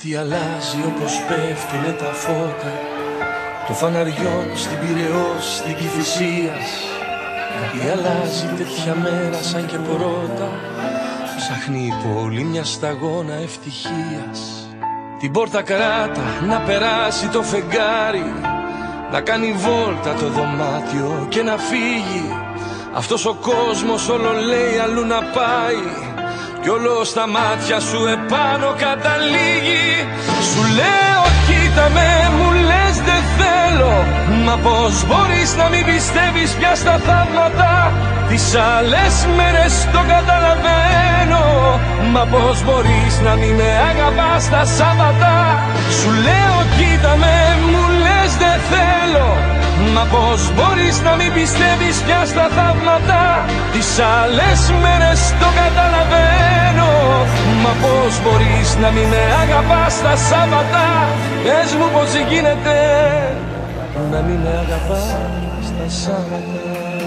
Κάτι αλλάζει όπως πέφτουνε τα φώτα των φαναριών στην Πειραιώ, στην Κηφισίας. Κάτι αλλάζει τέτοια μέρα σαν και πρώτα. Ψάχνει η πόλη μια σταγόνα ευτυχίας. Την πόρτα κράτα να περάσει το φεγγάρι, να κάνει βόλτα το δωμάτιο και να φύγει. Αυτός ο κόσμος όλο λέει αλλού να πάει κι όλο στα μάτια σου επάνω καταλήγει. Σου λέω κοίτα με, μου λες δεν θέλω, μα πως μπορείς να μην πιστεύεις πια στα θαύματα? Τις άλλες μέρες το καταλαβαίνω, μα πως μπορείς να μην με αγαπάς τα Σάββατα? Σου λέω κοίτα με, μου λες δεν θέλω, μα πως μπορείς να μην πιστεύεις πια στα θαύματα? Τις άλλες μέρες το καταλαβαίνω, μα πως μπορείς να μην με αγαπάς τα Σάββατα? Πες μου πως γίνεται να μην με αγαπάς τα Σάββατα.